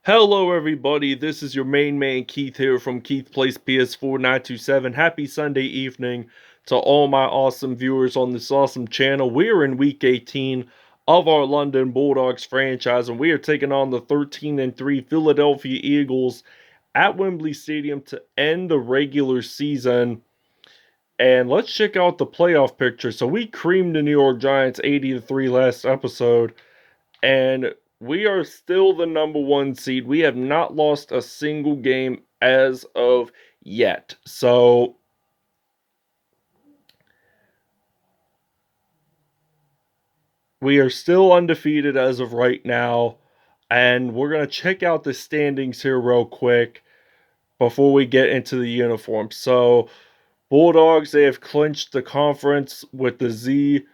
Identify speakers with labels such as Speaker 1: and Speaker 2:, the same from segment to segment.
Speaker 1: Hello everybody, this is your main man Keith here from Keith Plays PS4 927. Happy Sunday evening to all my awesome viewers on this awesome channel. We're in week 18 of our London Bulldogs franchise, and we are taking on the 13-3 Philadelphia Eagles at Wembley Stadium to end the regular season. And let's check out the playoff picture. So we creamed the New York Giants 80-3 last episode, and we are still the number one seed. We have not lost a single game as of yet. So we are still undefeated as of right now. And we're going to check out the standings here real quick before we get into the uniforms. So Bulldogs, they have clinched the conference with the Z.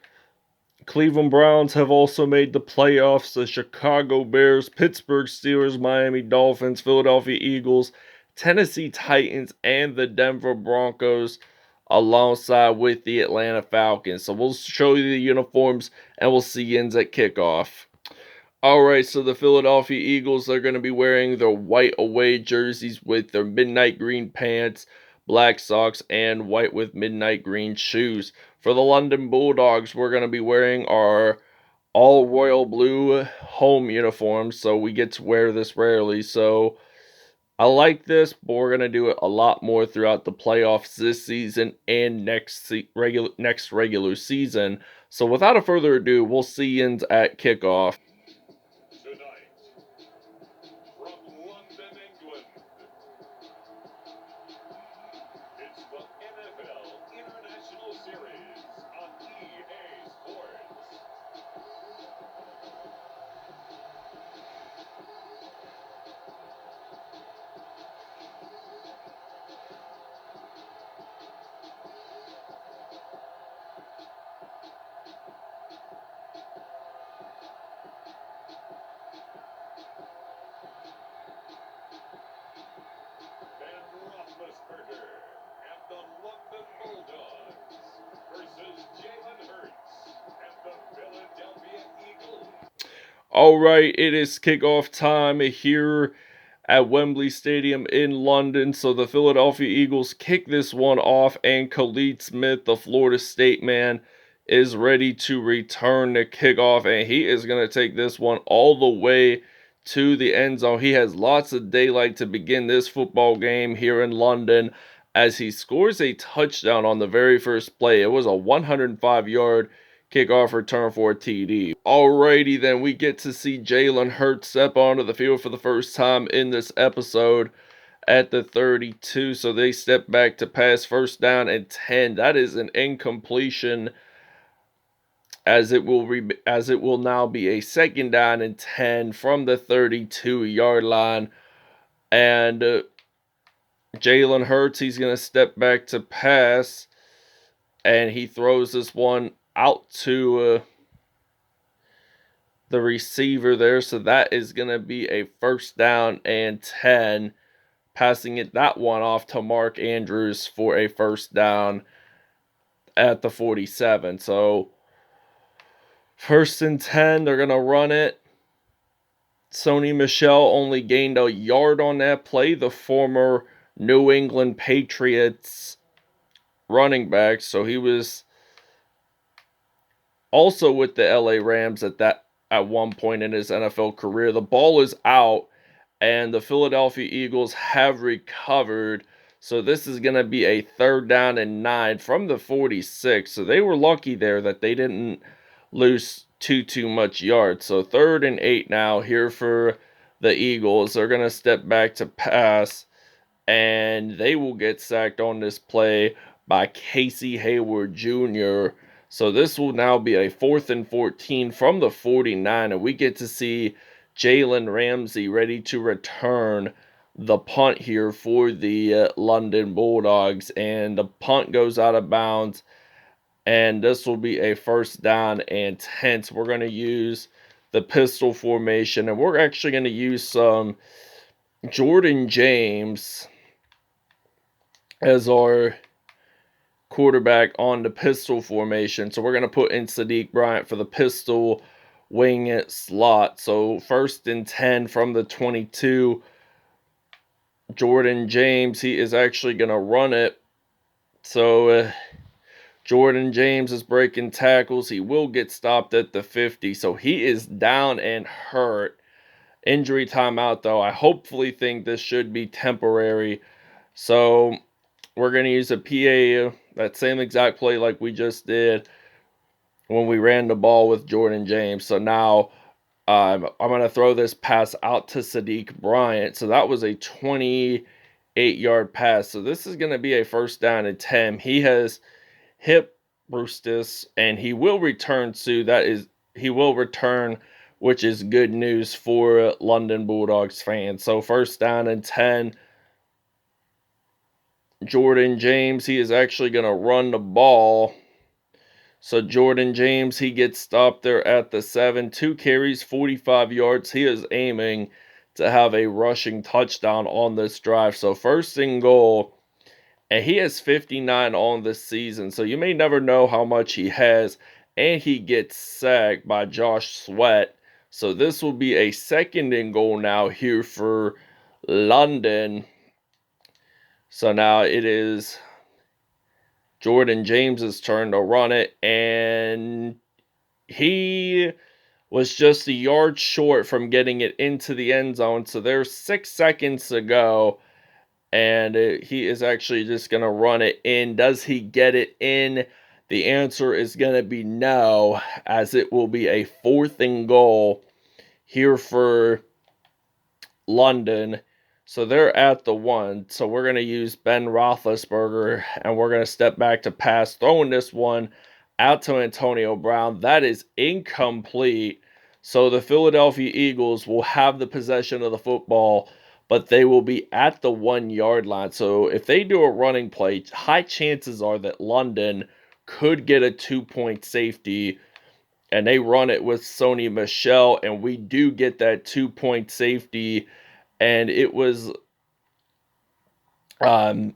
Speaker 1: Cleveland Browns have also made the playoffs. The Chicago Bears, Pittsburgh Steelers, Miami Dolphins, Philadelphia Eagles, Tennessee Titans, and the Denver Broncos alongside with the Atlanta Falcons. So we'll show you the uniforms and we'll see you at kickoff. Alright, so the Philadelphia Eagles are going to be wearing their white away jerseys with their midnight green pants, black socks, and white with midnight green shoes. For the London Bulldogs, we're going to be wearing our all royal blue home uniforms, so we get to wear this rarely. So I like this, but we're going to do it a lot more throughout the playoffs this season and next regular season. So without a further ado, we'll see you at kickoff.
Speaker 2: Tonight, from London, England, it's the NFL International Series on EA Sports. Ben Roethlisberger and the London Bulldogs versus Jalen Hurts and the Philadelphia Eagles.
Speaker 1: Alright, it is kickoff time here at Wembley Stadium in London. So the Philadelphia Eagles kick this one off, and Khalid Smith, the Florida State man, is ready to return the kickoff, and he is going to take this one all the way to the end zone. He has lots of daylight to begin this football game here in London as he scores a touchdown on the very first play. It was a 105-yard kickoff return for a TD. Alrighty then, we get to see Jalen Hurts step onto the field for the first time in this episode at the 32. So they step back to pass, first down and 10. That is an incompletion, as it will now be a second down and 10 from the 32-yard line. And Jalen Hurts, he's going to step back to pass, and he throws this one out to the receiver there. So that is going to be a first down and 10. Passing that one off to Mark Andrews for a first down at the 47. So first and 10, they're going to run it. Sony Michel only gained a yard on that play, the former New England Patriots running back. So he was also with the LA Rams at one point in his NFL career. The ball is out, and the Philadelphia Eagles have recovered. So this is going to be a third down and 9 from the 46. So they were lucky there that they didn't lose too much yards. So 3rd and 8 now here for the Eagles. They're going to step back to pass, and they will get sacked on this play by Casey Hayward Jr. So this will now be a 4th and 14 from the 49, and we get to see Jalen Ramsey ready to return the punt here for the London Bulldogs, and the punt goes out of bounds, and this will be a first down and 10. So we're going to use the pistol formation, and we're actually going to use some Jordan James as our quarterback on the pistol formation. So we're going to put in Sadiq Bryant for the pistol wing slot. So 1st and 10 from the 22. Jordan James, he is actually going to run it. So Jordan James is breaking tackles. He will get stopped at the 50. So he is down and hurt. Injury timeout, though. I hopefully think this should be temporary. So we're going to use a PA, that same exact play like we just did when we ran the ball with Jordan James. So now I'm going to throw this pass out to Sadiq Bryant. So that was a 28-yard pass. So this is going to be a 1st down and 10. He has hip Brustis, and he will return to he will return, which is good news for London Bulldogs fans. So 1st down and 10. Jordan James, he is actually going to run the ball. So Jordan James, he gets stopped there at the 7. 2 carries, 45 yards. He is aiming to have a rushing touchdown on this drive. So 1st and goal. And he has 59 on the season. So you may never know how much he has. And he gets sacked by Josh Sweat. So this will be a 2nd and goal now here for London. So now it is Jordan James's turn to run it, and he was just a yard short from getting it into the end zone. So there's 6 seconds to go, and he is actually just going to run it in. Does he get it in? The answer is going to be no, as it will be a 4th and goal here for London. So they're at the 1. So we're going to use Ben Roethlisberger, and we're going to step back to pass, throwing this one out to Antonio Brown. That is incomplete. So the Philadelphia Eagles will have the possession of the football, but they will be at the 1-yard line. So if they do a running play, high chances are that London could get a 2-point safety, and they run it with Sony Michel, and we do get that 2-point safety. And it was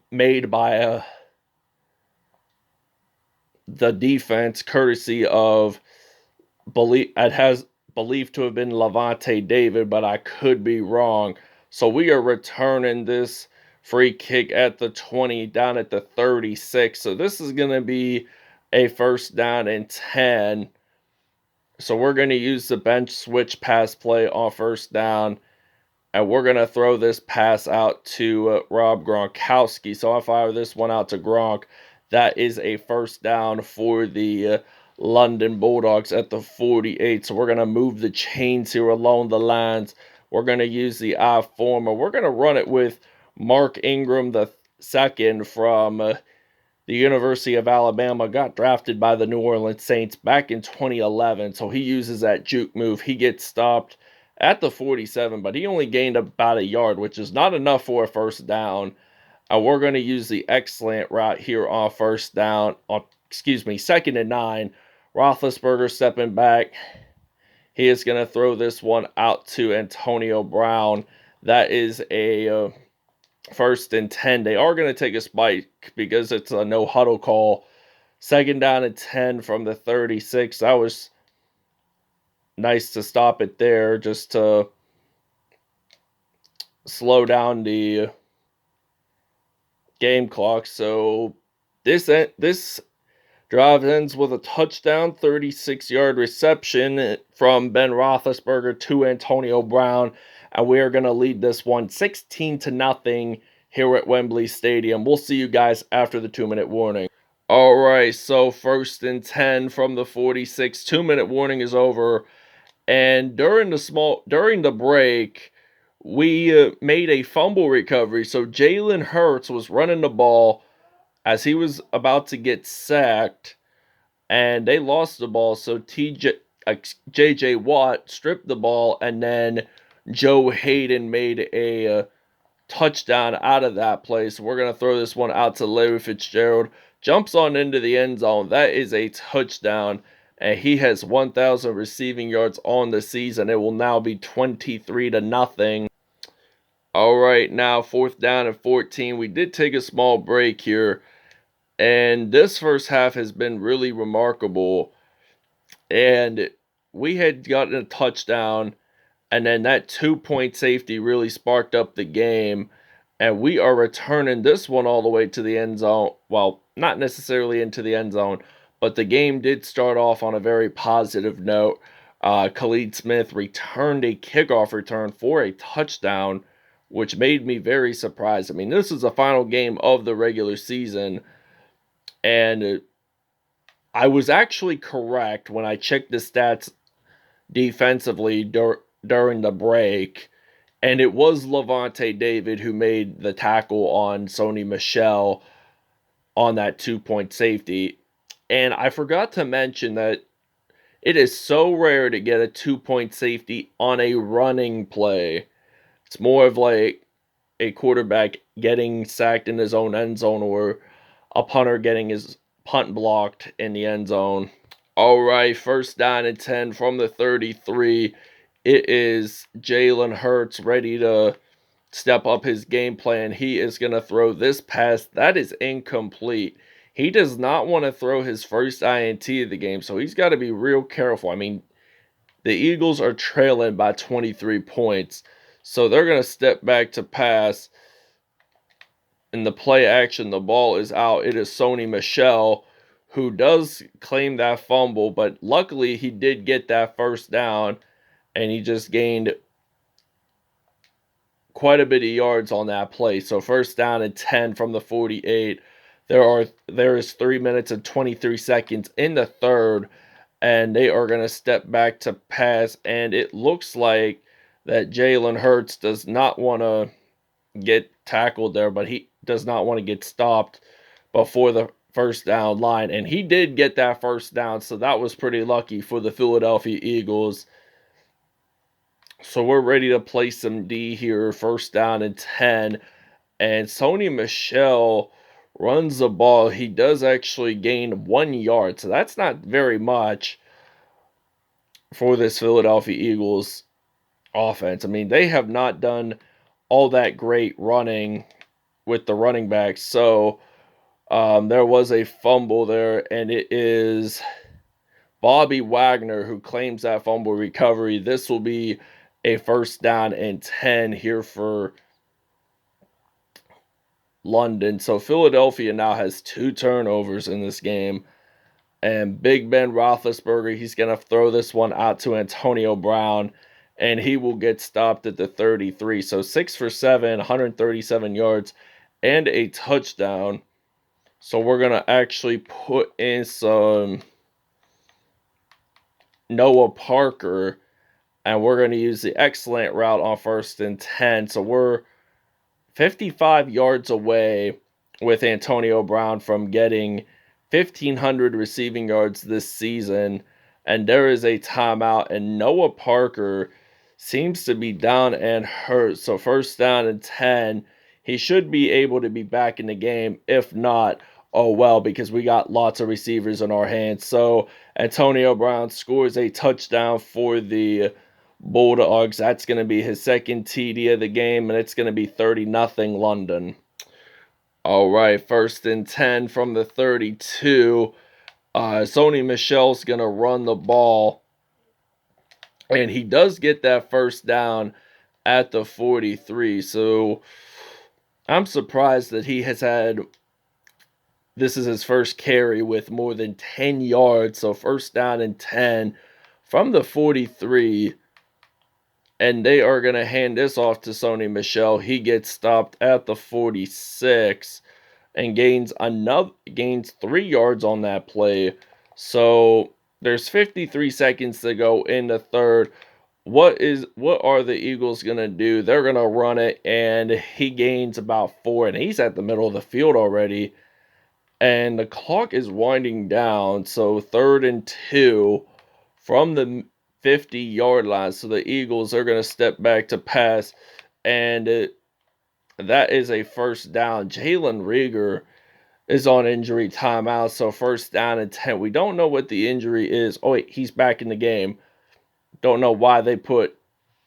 Speaker 1: made by the defense, courtesy of it has believed to have been Levante David, but I could be wrong. So we are returning this free kick at the 20, down at the 36. So this is going to be a 1st down and 10. So we're going to use the bench switch pass play on 1st down. And we're going to throw this pass out to Rob Gronkowski. So I fire this one out to Gronk. That is a 1st down for the London Bulldogs at the 48. So we're going to move the chains here along the lines. We're going to use the I form, and we're going to run it with Mark Ingram the second from the University of Alabama. Got drafted by the New Orleans Saints back in 2011. So he uses that juke move. He gets stopped at the 47, but he only gained about a yard, which is not enough for a 1st down. We're going to use the excellent route here on 1st down. 2nd and 9. Roethlisberger stepping back. He is going to throw this one out to Antonio Brown. That is a 1st and 10. They are going to take a spike because it's a no huddle call. 2nd down and 10 from the 36. That was nice to stop it there, just to slow down the game clock. So this drive ends with a touchdown, 36-yard reception from Ben Roethlisberger to Antonio Brown, and we are going to lead this one 16-0 here at Wembley Stadium. We'll see you guys after the 2-minute warning. All right, so 1st and 10 from the 46. 2-minute warning is over. And during the break, we made a fumble recovery. So Jalen Hurts was running the ball as he was about to get sacked, and they lost the ball. So J.J. Watt stripped the ball, and then Joe Hayden made a touchdown out of that play. So we're going to throw this one out to Larry Fitzgerald. Jumps on into the end zone. That is a touchdown. And he has 1,000 receiving yards on the season. It will now be 23-0. All right, now 4th down and 14. We did take a small break here. And this first half has been really remarkable. And we had gotten a touchdown, and then that 2-point safety really sparked up the game. And we are returning this one all the way to the end zone. Well, not necessarily into the end zone, but the game did start off on a very positive note. Khalid Smith returned a kickoff return for a touchdown, which made me very surprised. I mean, this is the final game of the regular season, and I was actually correct when I checked the stats defensively during the break, and it was Levante David who made the tackle on Sony Michel on that 2-point safety. And I forgot to mention that it is so rare to get a 2-point safety on a running play. It's more of like a quarterback getting sacked in his own end zone or a punter getting his punt blocked in the end zone. All right, first down and 10 from the 33. It is Jalen Hurts ready to step up his game plan. He is going to throw this pass. That is incomplete. He does not want to throw his first INT of the game, so he's got to be real careful. I mean, the Eagles are trailing by 23 points, so they're going to step back to pass. In the play action, the ball is out. It is Sony Michel who does claim that fumble, but luckily he did get that first down, and he just gained quite a bit of yards on that play. So first down and 10 from the 48. There is 3 minutes and 23 seconds in the third, and they are going to step back to pass, and it looks like that Jalen Hurts does not want to get tackled there, but he does not want to get stopped before the first down line. And he did get that first down, so that was pretty lucky for the Philadelphia Eagles. So we're ready to play some D here, first down and 10. And Sony Michel runs the ball. He does actually gain 1 yard, so that's not very much for this Philadelphia Eagles offense. I mean, they have not done all that great running with the running backs. So there was a fumble there, and it is Bobby Wagner who claims that fumble recovery. This will be a first down and 10 here for London. So Philadelphia now has 2 turnovers in this game. And Big Ben Roethlisberger, he's going to throw this one out to Antonio Brown, and he will get stopped at the 33. So 6 for 7, 137 yards, and a touchdown. So we're going to actually put in some Noah Parker, and we're going to use the excellent route on first and 10. So we're 55 yards away with Antonio Brown from getting 1,500 receiving yards this season. And there is a timeout, and Noah Parker seems to be down and hurt. So first down and 10. He should be able to be back in the game. If not, oh well, because we got lots of receivers in our hands. So Antonio Brown scores a touchdown for the Bulldogs. That's going to be his second TD of the game, and it's going to be 30-0 London. All right, first and 10 from the 32. Sony Michel's going to run the ball, and he does get that first down at the 43. So I'm surprised that he has had, this is his first carry with more than 10 yards. So first down and 10 from the 43. And they are going to hand this off to Sony Michel. He gets stopped at the 46 and gains 3 yards on that play. So there's 53 seconds to go in the third. What are the Eagles going to do? They're going to run it, and he gains about 4, and he's at the middle of the field already. And the clock is winding down, so 3rd and 2 from the 50-yard line. So the Eagles are going to step back to pass, and that is a first down. Jalen Reagor is on injury timeout, so first down and 10. We don't know what the injury is. Oh, wait, he's back in the game. Don't know why they put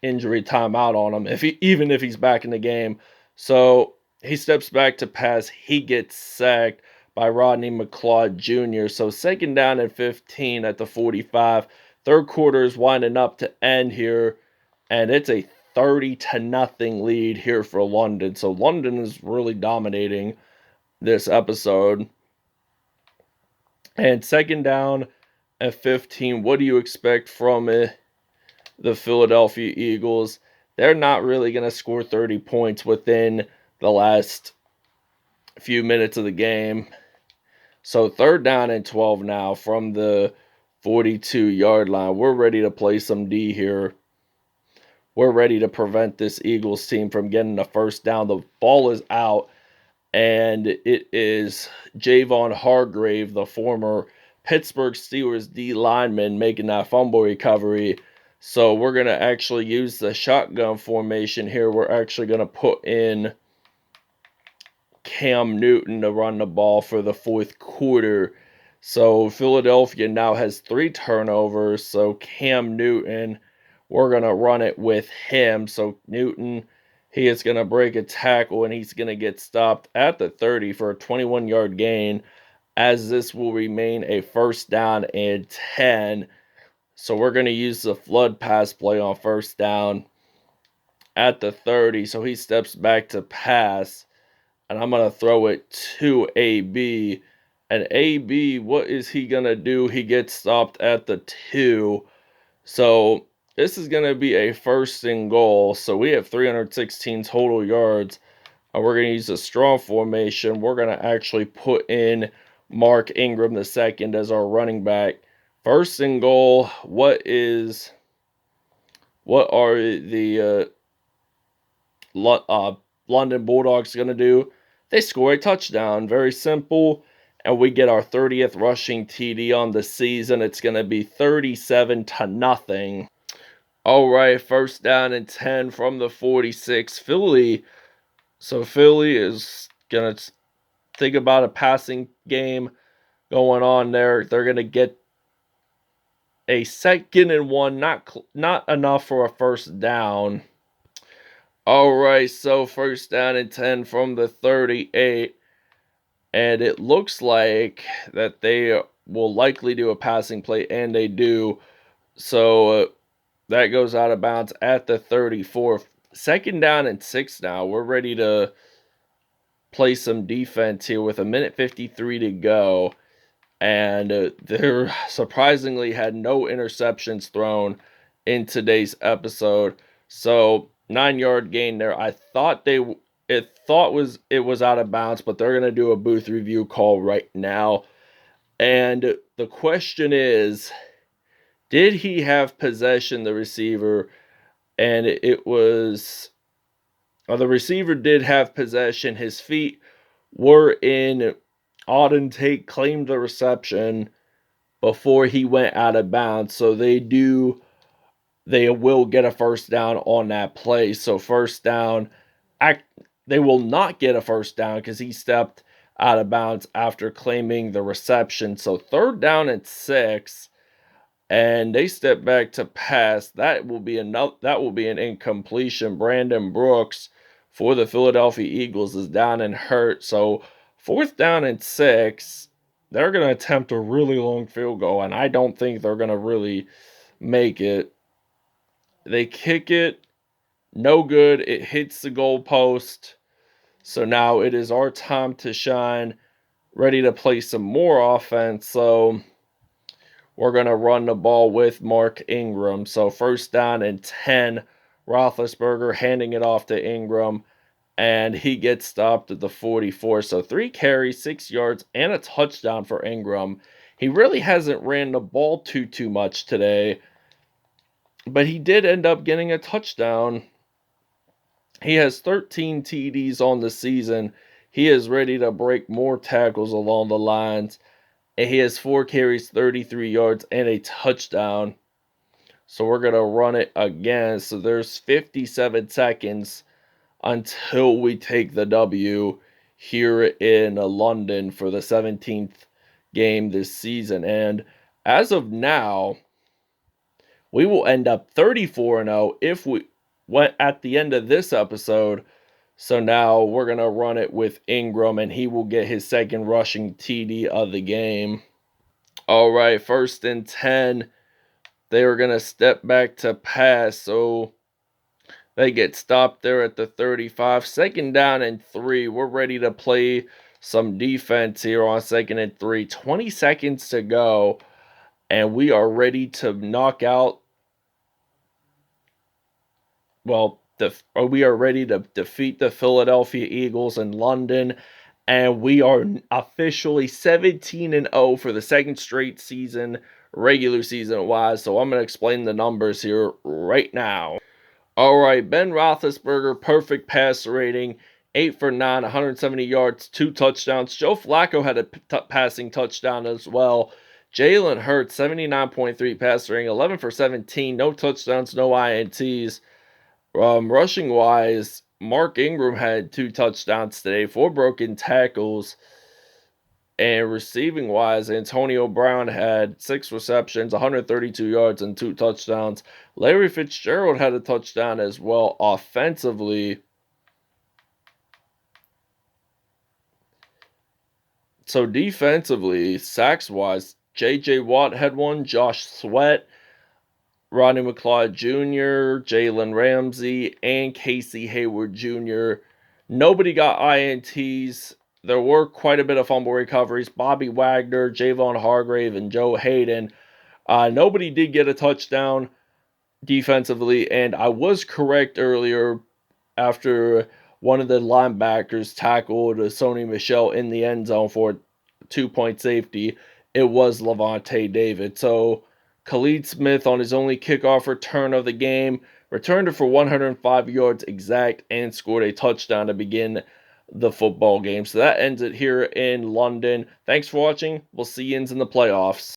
Speaker 1: injury timeout on him, even if he's back in the game. So he steps back to pass. He gets sacked by Rodney McLeod Jr. So second down and 15 at the 45. Third quarter is winding up to end here, and it's a 30-0 lead here for London. So London is really dominating this episode. And second down at 15, what do you expect from the Philadelphia Eagles? They're not really going to score 30 points within the last few minutes of the game. So third down and 12 now from the 42-yard line. We're ready to play some D here. We're ready to prevent this Eagles team from getting the first down. The ball is out, and it is Javon Hargrave, the former Pittsburgh Steelers D lineman, making that fumble recovery. So we're going to actually use the shotgun formation here. We're actually going to put in Cam Newton to run the ball for the fourth quarter. So Philadelphia now has 3 turnovers. So Cam Newton, we're going to run it with him. So Newton, he is going to break a tackle, and he's going to get stopped at the 30 for a 21-yard gain, as this will remain a first down and 10. So we're going to use the flood pass play on first down at the 30. So he steps back to pass, and I'm going to throw it to AB. And AB, what is he going to do? He gets stopped at the 2. So this is going to be a first and goal. So we have 316 total yards. And we're going to use a strong formation. We're going to actually put in Mark Ingram the second as our running back. First and goal, what are the London Bulldogs going to do? They score a touchdown. Very simple. And we get our 30th rushing TD on the season. It's going to be 37-0. All right, first down and 10 from the 46. Philly. So Philly is going to think about a passing game going on there. They're going to get a second and 1, not enough for a first down. All right, so first down and 10 from the 38. And it looks like that they will likely do a passing play, and they do. So that goes out of bounds at the 34. Second down and 6 now. We're ready to play some defense here with 1:53 to go. And they surprisingly had no interceptions thrown in today's episode. So 9-yard gain there. I thought it was out of bounds, but they're gonna do a booth review call right now. And the question is, did he have possession, the receiver? And it was the receiver did have possession. His feet were in. Auden Tate claimed the reception before he went out of bounds. So they will get a first down on that play. So first down, they will not get a first down because he stepped out of bounds after claiming the reception. So third down and 6, and they step back to pass. That will be an incompletion. Brandon Brooks for the Philadelphia Eagles is down and hurt. So fourth down and 6, they're going to attempt a really long field goal, and I don't think they're going to really make it. They kick it, no good. It hits the goalpost. So now it is our time to shine, ready to play some more offense. So we're going to run the ball with Mark Ingram. So first down and 10, Roethlisberger handing it off to Ingram, and he gets stopped at the 44. So 3 carries, 6 yards, and a touchdown for Ingram. He really hasn't ran the ball too much today, but he did end up getting a touchdown. He has 13 TDs on the season. He is ready to break more tackles along the lines. And he has 4 carries, 33 yards, and a touchdown. So we're going to run it again. So there's 57 seconds until we take the W here in London for the 17th game this season. And as of now, we will end up 34-0 if we went at the end of this episode. So now we're going to run it with Ingram, and he will get his second rushing TD of the game. All right, first and 10 They were going to step back to pass, so they get stopped there at the 35. Second down and 3. We're ready to play some defense here on 2nd and 3. 20 seconds to go, and we are ready to knock out. Well, we are ready to defeat the Philadelphia Eagles in London, and we are officially 17-0 for the second straight season, regular season wise. So I'm going to explain the numbers here right now. All right, Ben Roethlisberger, perfect passer rating, 8 for 9, 170 yards, 2 touchdowns. Joe Flacco had a passing touchdown as well. Jalen Hurts, 79.3 passer rating, 11 for 17, no touchdowns, no INTs. Rushing wise, Mark Ingram had 2 touchdowns today, 4 broken tackles. And receiving wise, Antonio Brown had 6 receptions, 132 yards, and 2 touchdowns. Larry Fitzgerald had a touchdown as well. Offensively, so defensively, sacks wise, J.J. Watt had 1, Josh Sweat, Rodney McLeod Jr., Jalen Ramsey, and Casey Hayward Jr. Nobody got INTs. There were quite a bit of fumble recoveries. Bobby Wagner, Javon Hargrave, and Joe Hayden. Nobody did get a touchdown defensively, and I was correct earlier after one of the linebackers tackled Sony Michel in the end zone for a 2-point safety. It was Levante David. So Khalid Smith on his only kickoff return of the game returned it for 105 yards exact and scored a touchdown to begin the football game. So that ends it here in London. Thanks for watching. We'll see you in the playoffs.